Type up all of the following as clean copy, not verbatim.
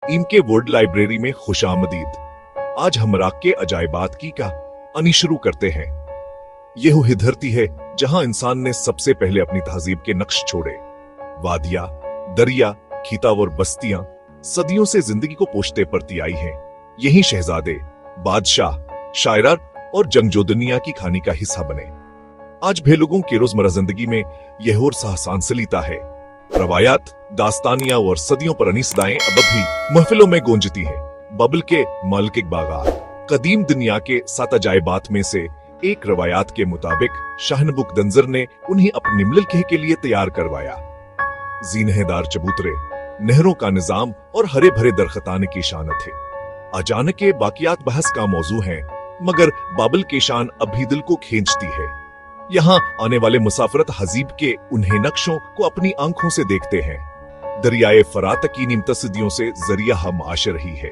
ईम के world library में खुशामदीद। आज हम इराक के अजायबात की कहानी शुरू करते हैं। यह वो धरती है जहां इंसान ने सबसे पहले अपनी तहजीब के नक्श छोड़े। वादियां, दरिया, खीताव और बस्तियां सदियों से जिंदगी को पोषते पड़ती आई हैं। यही शहजादे, बादशाह, शायरा और जंगजो दुनिया की कहानी का हिस्सा बने। आज भी लोगों की रोजमर्रा जिंदगी में यह और साहसान सलीता है। रवायात, दास्तानियां और सदियों पुरानी सदाएं अब भी महफिलों में गूंजती हैं। बाबिल के मालिक बागात कदीम दुनिया के 7 अजायबात में से एक। रवायात के मुताबिक शाह नबूकदनजर ने उन्हें अपनी मुल्क के लिए तैयार करवाया। जीनहदार चबूतरे, नहरों का निजाम और हरे भरे दरख्तान की शान थे। अचानक के बाकियात बहस का मौजू हैं, मगर बाबिल की शान अभी दिल को खींचती है। यहाँ आने वाले मुसाफिरत हजीब के उन्हें नक्शों को अपनी आंखों से देखते हैं। दरियाए फरात की निम्तसदियों से जरिया हम आश रही है।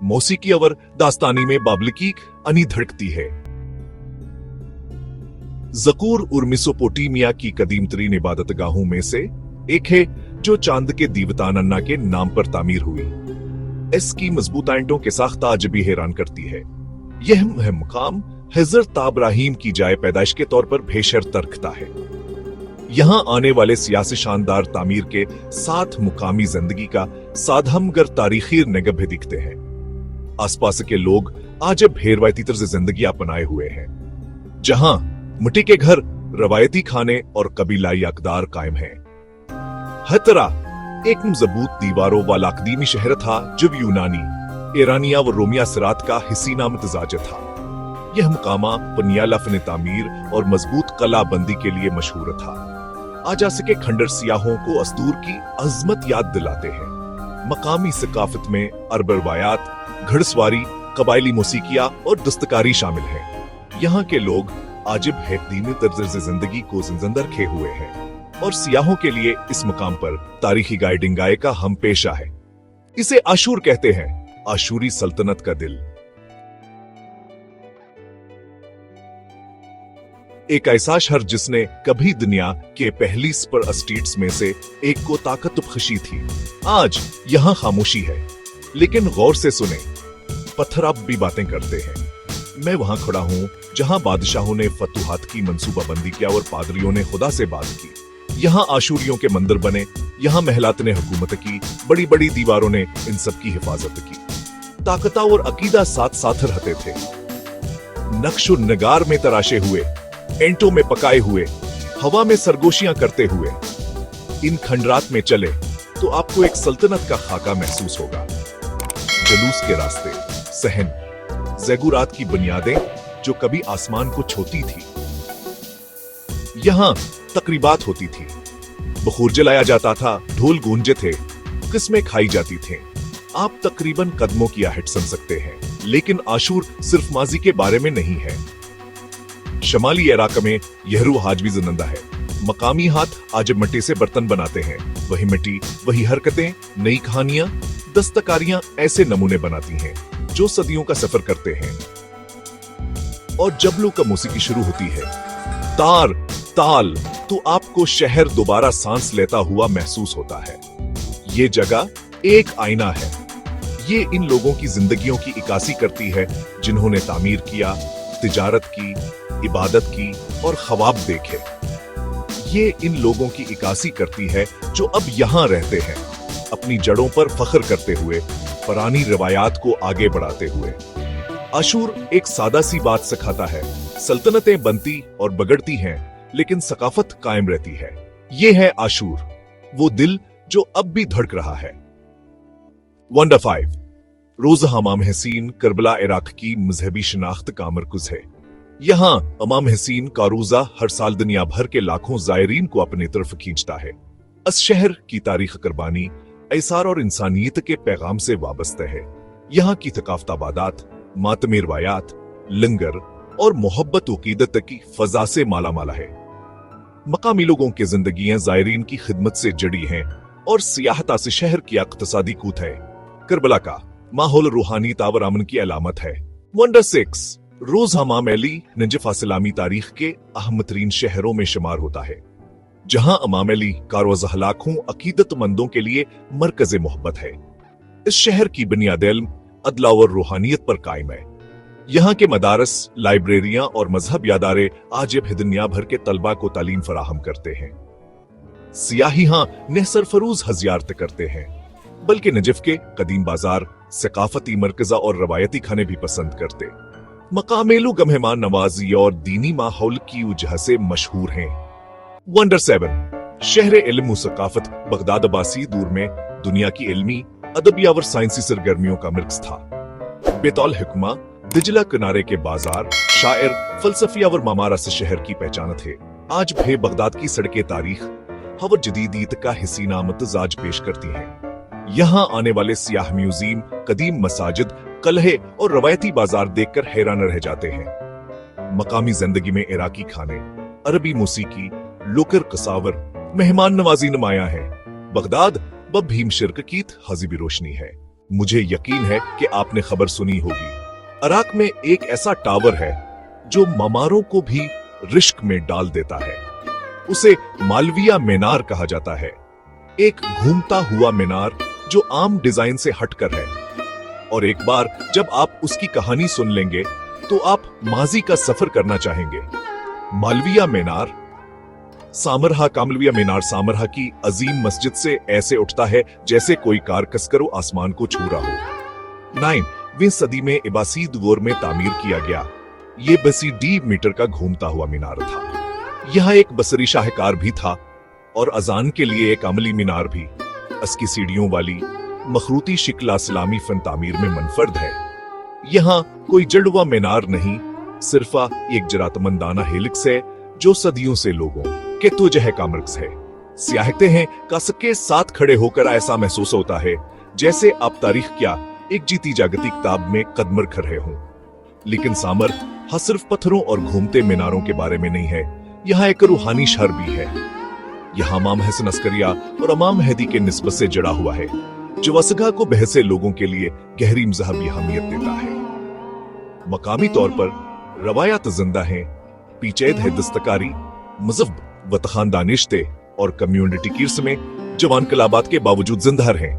मौसीकी और दास्तानी में बाबिल की अनी धड़कती है। ज़कूर और मेसोपोटामिया की कदीम तरीन इबादत गाहों में से एक है, जो चांद के दीवता नन्ना के नाम पर तामीर हुई। इसकी मजबूत ईंटों के साख्ता आज भी हैरान करती है। यह मकाम हज़रत इब्राहीम की जाए पैदाइश के तौर पर बेशर्त रखता है। यहाँ आने वाले सियासी शानदार तामीर के साथ मुकामी जिंदगी का साधमगर तारीखी नगब दिखते हैं। आसपास के लोग आज अब रवायती तर्ज जिंदगी अपनाए हुए हैं, जहाँ मिट्टी के घर, रवायती खाने और कबीलाई अकदार कायम हैं। हतरा एक मजबूत दीवारों वाला कदीमी शहर था, जो यूनानी, ईरानिया व रोमिया सरात का हसीना मितजाज था। यह मकामा पनियाला फन तामीर और मजबूत कला बंदी के लिए मशहूर था। आज के खंडर सियाहों को अस्तूर की अजमत याद दिलाते हैं। मकामी सकाफत में अरब रवायात, घड़सवारी, कबायली मौसीकिया और दस्तकारी शामिल हैं। यहाँ के लोग आज भी कदीमी तर्ज जिंदगी को जिंदा रखे हुए हैं, और सियाहों के लिए इस मकाम पर तारीखी गाइडिंग गाय का हम पेशा है। इसे आशूर कहते हैं, आशूरी सल्तनत का दिल। एक ऐसा शहर जिसने कभी दुनिया के पहली सुपर स्टेट्स में से एक को ताकत बख्शी थी। आज यहाँ खामोशी है, लेकिन गौर से सुने, पत्थर अब भी बातें करते हैं। मैं वहां खड़ा हूं जहां बादशाहों ने फतूहात की मंसूबाबंदी किया और पादरियों ने खुदा से बात की। यहाँ आशूरियों के मंदिर बने, यहाँ महलात ने हुकूमत की, बड़ी बड़ी दीवारों ने इन सब की हिफाजत की। ताकता और अकीदा साथ साथ रहते थे। नक्शो नगार में तराशे हुए, एंटों में पकाए हुए, हवा में सरगोशियां करते हुए इन खंडरात में चले तो आपको एक सल्तनत का खाका महसूस होगा। जलूस के रास्ते, सहन, ज़ैगुरात की बुनियादें जो कभी आसमान को छूती थी। यहाँ तकरीबात होती थी, बखूर जलाया जाता था, ढोल गूंजे थे, किस्में खाई जाती थीं। आप तकरीबन कदमों की आहट सुन सकते हैं, लेकिन आशूर सिर्फ माजी के बारे में नहीं है। शमाली इराक में यहरू आज भी जिंदा है। मकामी हाथ आज मिट्टी से बर्तन बनाते हैं। वही मिट्टी, वही हरकतें, नई कहानियां, दस्तकारियां ऐसे नमूने बनाती हैं जो सदियों का सफर करते हैं। और जब लोग का मौसीकी शुरू होती है, तार ताल, तो आपको शहर दोबारा सांस लेता हुआ महसूस होता है। ये जगह एक आईना है। ये इन लोगों की जिंदगियों की इकासी करती है, जिन्होंने तामीर किया, तिजारत की, इबादत की और ख्वाब देखे। ये इन लोगों की इकासी करती है जो अब यहाँ रहते हैं, अपनी जड़ों पर फख्र करते हुए, पुरानी रवायात को आगे बढ़ाते हुए। आशूर एक सादा सी बात सिखाता है, सल्तनतें बनती और बिगड़ती हैं, लेकिन सकाफत कायम रहती है। ये है आशूर, वो दिल जो अब भी धड़क रहा है। वंडर 5 रोज़ा इमाम हसीन करबला इराक की मजहबी शनाख्त का मरकज है। यहाँ इमाम हसीन का रोज़ा हर साल दुनिया भर के लाखों ज़ायरीन को अपनी तरफ खींचता है। इस शहर की तारीख कुर्बानी, ऐसार और इंसानियत के पैगाम से वाबस्ता है। यहाँ की थकाफताबादात, मातमी रवायात, लंगर और मोहब्बत अकीदत की फजा से माला माला है। मकामी लोगों की जिंदगियां ज़ायरीन की खिदमत से जड़ी हैं और सियाहता से शहर की इक्तसादी कूद है। करबला का माहौल रूहानी तावर अमन की अलामत है। वंडर 6 रोज़ इमाम अली नजफ इस्लामी तारीख के अहम तरीन शहरों में शुमार होता है, जहां इमाम अली कारोज़ लाखों अकीदतमंदों के लिए मरकज़ मोहब्बत है। इस शहर की बुनियाद इल्म, अदला और रूहानियत पर कायम है। यहाँ के मदारस, लाइब्रेरियां और मजहब यादारे आज भी दुनिया भर के तलबा को तालीम फराहम करते हैं। सियाही यहाँ न सरफरोज हजियारत करते हैं, बल्कि नजफ के कदीम बाजार, सकाफती मरकजा और रवायती खाने भी पसंद करते। मकामेलू गमहमान नवाजी और दीनी माहौल की वजह से मशहूर हैं। वंडर 7 शहर इल्म व सकाफत बगदाद अब्बासी दूर में दुनिया की इल्मी, अदबी और साइंसी सरगर्मियों का मर्कज था। बेतौल हिकमा, दिजला किनारे के बाजार, शायर, फलसफिया और मामारा से शहर की पहचान थे। आज भी बगदाद की सड़कें तारीख और जदीदियत का हसीना मतजाज पेश करती हैं। यहाँ आने वाले सियाह म्यूजियम, कदीम मसाजिद, कलहे और रवायती बाजार देखकर हैरान रह जाते हैं। मकामी जिंदगी में इराकी खाने, अरबी मौसीकी, लोकर कसावर, मेहमान नवाजी नुमाया है। बगदाद ब भीम शिरक की हजीबी रोशनी है। मुझे यकीन है कि आपने खबर सुनी होगी, इराक में एक ऐसा टावर है जो मामारों को भी रिश्क में डाल देता है। उसे मालविया मीनार कहा जाता है, एक घूमता हुआ मीनार जो आम डिजाइन से हटकर है। और एक बार जब आप उसकी कहानी सुन लेंगे तो आप माजी का सफर करना चाहेंगे। मालविया मीनार सामरहा कामलविया मीनार सामरहा की अजीम मस्जिद से ऐसे उठता है जैसे कोई कार कसकर आसमान को छू रहा हो। 9वीं सदी में इबासी दौर में तामीर किया गया ये 20 मीटर का घूमता हुआ मीनार था। यहाँ एक बसरी शाहकार भी था और अजान के लिए एक अमली मीनार भी। अस्की सीढ़ियों वाली मखरूती शिकला इस्लामी फन तामीर में मनफर्द है। यहाँ कोई जड़वा मीनार नहीं, सिर्फ एक जरातमंदाना हेलिक्स है जो सदियों से लोगों के तोजह का मर्कज है। सियाहते हैं कस के साथ खड़े होकर ऐसा महसूस होता है जैसे आप तारीख क्या एक जीती जागती किताब में कदम रख रहे हों। लेकिन सामर हाँ सिर्फ पत्थरों और घूमते मीनारों के बारे में नहीं है, यहाँ एक रूहानी शहर भी है। यहाँ इमाम हसन अस्करिया और इमाम मेहदी के निस्बत से जड़ा हुआ है, जो वसगा को बहसे लोगों के लिए गहरी मजहबी अहमियत देता है। मकामी तौर पर रवायात जिंदा हैं, पीचेद है दस्तकारी, मजहब व खानदानिश्ते और कम्युनिटी की में जवान कलाबात के बावजूद जिंदा हैं।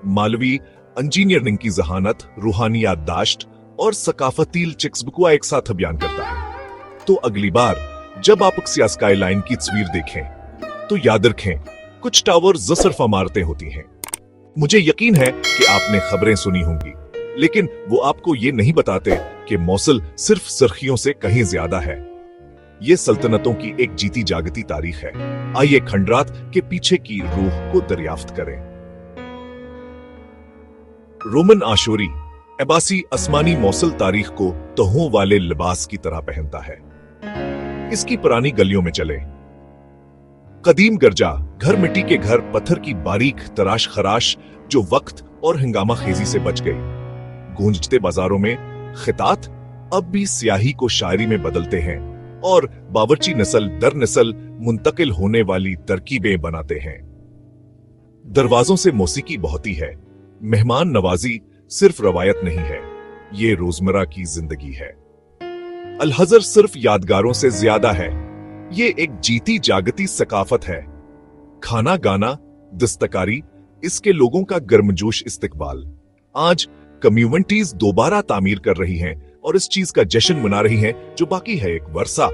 मालवी इंजीनियरिंग की जहानत, रूहानी याददाश्त और सकाफती चिक्सबुकुआ एक साथ बयान करता है। तो अगली बार जब आप स्काई लाइन की तस्वीर देखें तो याद रखें कुछ टावर सिर्फ इमारतें होती हैं। मुझे यकीन है कि आपने खबरें सुनी होंगी, लेकिन वो आपको ये नहीं बताते कि मौसल सिर्फ सुर्खियों से कहीं ज्यादा है। ये सल्तनतों की एक जीती जागती तारीख है। आइए खंडरात के पीछे की रूह को दरियाफ्त करें। रोमन आशोरी अब्बासी आसमानी मौसल तारीख को तहों वाले लिबास की तरह पहनता है। इसकी पुरानी गलियों में चले, कदीम गर्जा घर, मिट्टी के घर, पत्थर की बारीक तराश खराश जो वक्त और हंगामा खेजी से बच गई। गूंजते बाजारों में खितात अब भी स्याही को शायरी में बदलते हैं और बावर्ची नस्ल दर नस्ल मुंतकिल होने वाली तरकीबें बनाते हैं। दरवाजों से मौसीकी बहती है। मेहमान नवाजी सिर्फ रवायत नहीं है, ये रोजमर्रा की जिंदगी है। अलहजर सिर्फ यादगारों से ज्यादा है, ये एक जीती जागती सकाफत है। खाना गाना, दस्तकारी, इसके लोगों का गर्मजोश इस्तकबाल। आज कम्युनिटीज दोबारा तामीर कर रही हैं और इस चीज का जश्न मना रही हैं जो बाकी है, एक वर्षा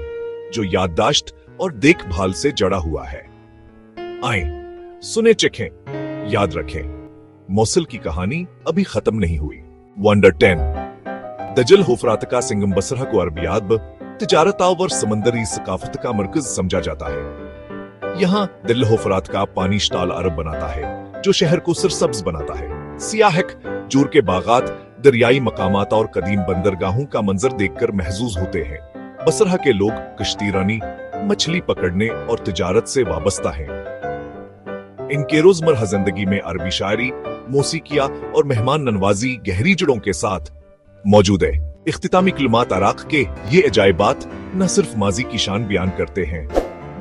जो याददाश्त और देखभाल से जड़ा हुआ है। आए सुने, चखें, याद रखें, मौसल की कहानी अभी खत्म नहीं हुई। वंडर 10 दजल होफरात का सिंगम बसरा को अरबियात तिजारत और समंदरी सकाफत का मरकज समझा जाता है। यहाँ दिल होफरात का पानी शटाल अरब बनाता है जो शहर को सरसब्ज बनाता है। सियाहक जूर के बागात, दरियाई मकामात और कदीम बंदरगाहों का मंजर देखकर महजूज होते हैं। बसरा के लोग कश्तीरानी, मछली पकड़ने और तिजारत से वाबस्ता हैं। इनके रोजमर्रा जिंदगी में अरबी शायरी, मौसीकिया और मेहमान नवाजी गहरी जड़ों के साथ मौजूद है। इख्तितामी कलमात इराक के ये अजायबात न सिर्फ माजी की शान बयान करते हैं,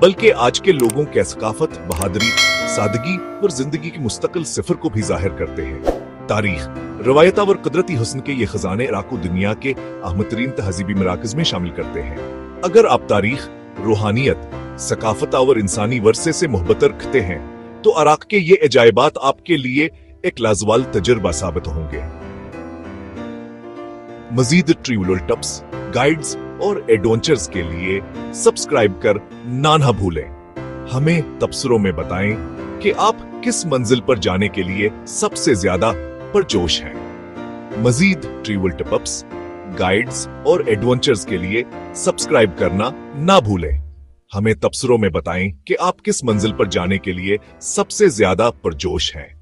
बल्कि आज के लोगों के सकाफत, बहादुरी, सादगी और जिंदगी की मुस्तकिल सिफर को भी जाहिर करते हैं। तारीख, रवायत और कुदरती हुस्न के ये खजाने इराक को दुनिया के अहमतरीन तहजीबी मराकज में शामिल करते हैं। अगर आप तारीख, रूहानियत, सकाफत और इंसानी वर्से से मोहब्बत रखते हैं तो इराक के ये अजायबात आपके लिए एक लाजवाब तजुर्बा साबित होंगे। मजीद ट्रैवल टिप्स, गाइड्स और एडवेंचर्स के लिए सब्सक्राइब कर ना भूलें। हमें तबसरों में बताएं कि आप किस मंजिल पर जाने के लिए सबसे ज्यादा पुरजोश हैं। मजीद ट्रैवल टिप्स, गाइड्स और एडवेंचर्स के लिए सब्सक्राइब करना ना भूलें। हमें तबसरों में बताएं कि आप किस मंजिल पर जाने के लिए सबसे ज्यादा पुरजोश हैं।